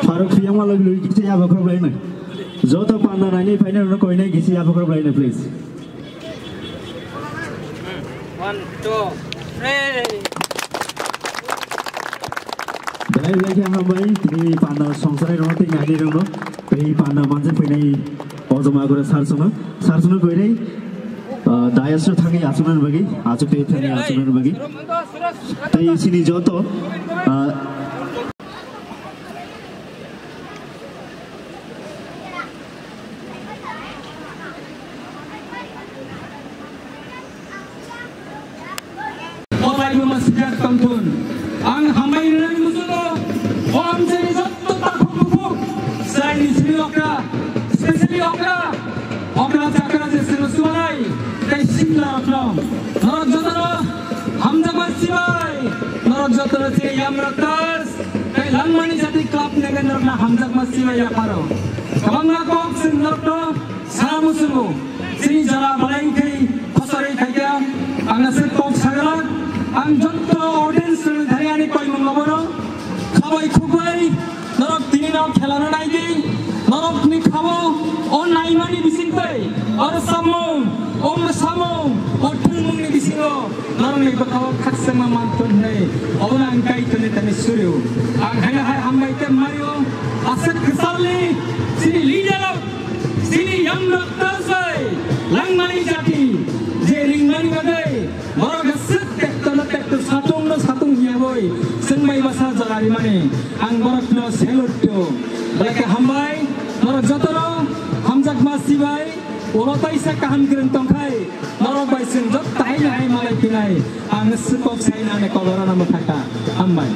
Faruk siang malam dulu kita ya bakal lain. Jauh pandang ini final nak kau ini kita ya bakal lain please. 1, 2, 3. Dari lagi yang ramai ini pandang songsarai orang tinggal di rumah. Ini pandang macam ini. Orang mahu sarsuna kau ini. Daya sudah thangi asunan bagi, aju tu thangi asunan bagi. Tapi sini jauh ang hamay na rin musulo o ang sinisot takupupuk sa inisili okra especially okra chakra je sinusuanay kay simla okra norok jotaro hamjagma sibay norok jotaro je yamratas kay langmani jati club negan norok na hamjagma sibay yaparo kabang na kok sin norok no sa musulo sini jara balay kay kosari kaya ang nasir kok sagala ang jotto audience dhariani koi mongoboro khabai khubai norok tininaw khelano naigi norok ni khabo o naimani bisingtai or samong om samong o tulmung ni bisingo norok ni bakhaw khaksama mantun nei ona angkai tune tani suryo ang hai hambai te mario asak khsali sini leader sini young doctors langmani jati je ringmani badai norok satung dia boy senmai bahasa jagari mane ang borok no selutio balake hambai norok jotoro hamjak masibai orotai sa kaham kiren tongkai norok bai sen jot tai nai malai pinai ang sepok saina ne kolora nama kata hambai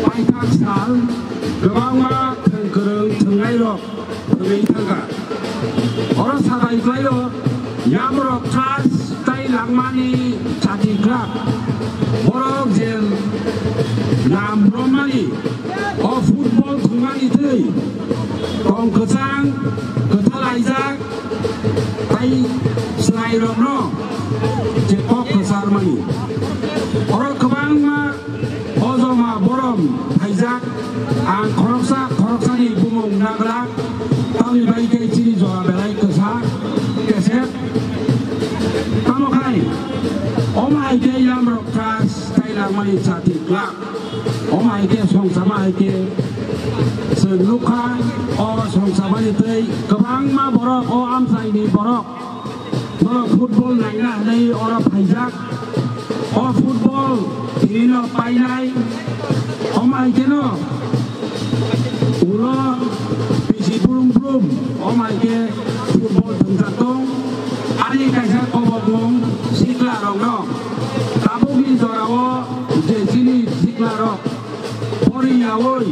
pangtak sal gobang ma kereng tengai rok tengai tangga oro sadai klayo yamrok tras tai langmani jati club borok jel lam romani o football thungani tei kong kesang ketalaijak tai slai romno je kok kesar mani orok kebang ma ozoma borom haijak ang khoroksani bumung naglak tami bai kai chini joa belai kesak keset kamokai omai ke yamrok tras tailang mani jati club omai ke song sama ke senluka o song sama ni tei kebang ma borok o amsai ni borok football naina nei ora phajak o football ini painai omai ke no ulo bisi bulung omai ke football tengkatong ari kaisa kobogong sikla rong no tabugi jorawo je sini sikla rok pori yawoi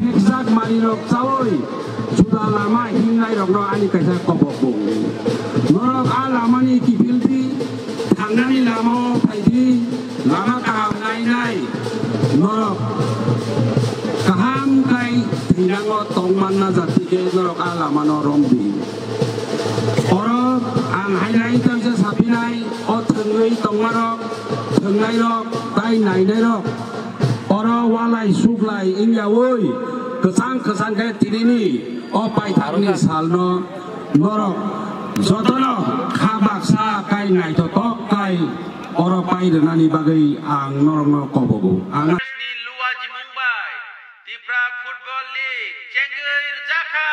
heksak marinok sawoi sudah lama hingai rong no ani kaisa kobogong norok alamani kipilti tanggani lamo paidi lama kaham nai norok kaham kai tinango tongman na jati ke norok alamano rombi orok ang hainai tamsa sapinai o thengai tongmarok thengai rok tai nai rok oro walai suklai ingya woi kesang ke tirini o pai tharni salno norok jotono khabaksa kai nai to tok kai oro pai denani bagai ang norok no kobogo ang Luaji Mumbai Dipra Football League Cengger Jaka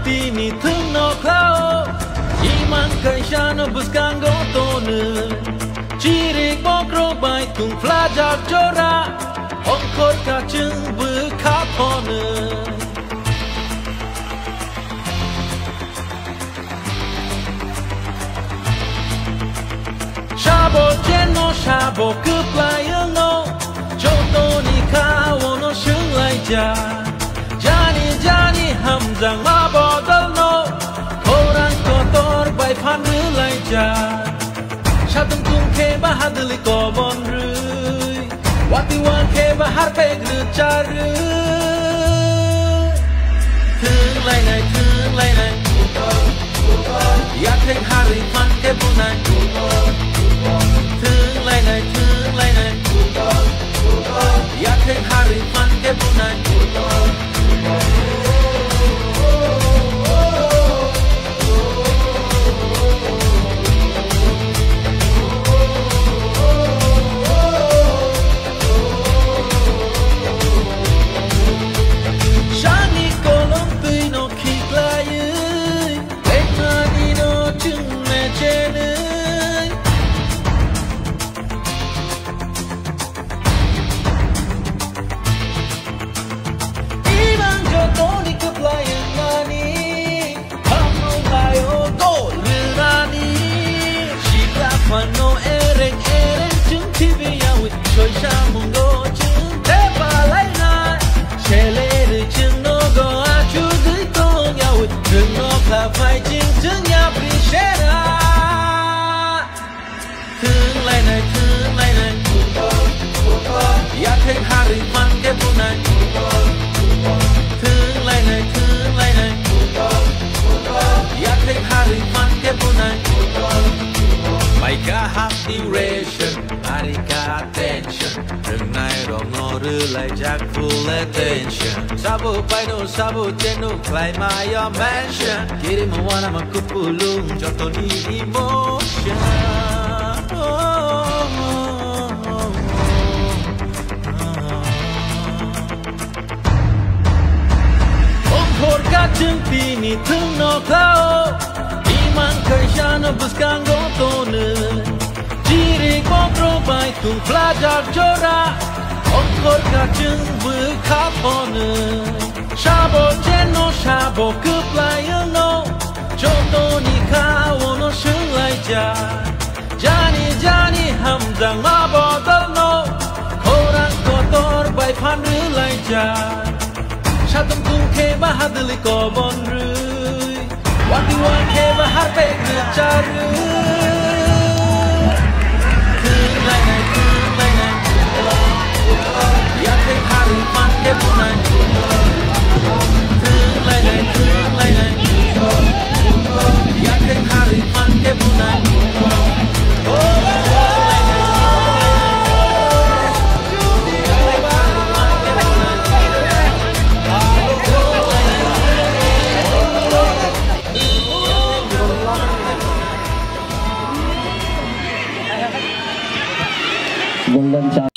Tini tengno klau iman kaisana buskan gotone cirik bokro bai tung flajak jora ongkor kaceng bekapone Sabo cheno sabo cướp lại ương nô cho tôi đi khao nó sướng lại cha Jani hầm rằng ma bò đâm nô cô đang có tôi bài phan rứ lại cha sa tâm cung khe ba hát li có bon rưới wati wan khe ba hát pe rư cha rư thương lại này ya khe hari phan khe bu này thương lại này ya khe hari phan khe bu này Mano ereng chứng thi vi nhau trôi xa mùng đô chứng thế và lấy na xe lê được chứng nó go a chú dưới tô nhau đừng nó là phải chính chứng nhau đi xe ra thương lại này ya khe hari phan khe bu này thương lại này ya khe hari phan khe bu này Maika half duration, Marika attention. Đừng này rồi ngồi đưa lại jack full attention. Sabo paino, sabo cheno, climb my your mansion. Kiri mo wana makupulung, cho tôi đi emotion. Ông khổ cả chứng tini thương nó khao. Iman kaishana buscan gotone Jiri kokro bai tung flajak jora Onkor kachung vu kapone Shabo cheno shabo cướp lại ương nô Choto ni kao nó sướng lại cha Jani hầm rằng ma bò đâm nô Koran kotor bai phan rứ lại cha Sa tâm cung khe ba hát li ko bon rưới Wati wan khe ba hát pe rư cha rư thương lại này ya khe hari phan khe bu này thương lại này ya khe hari phan khe bu này Vâng, chào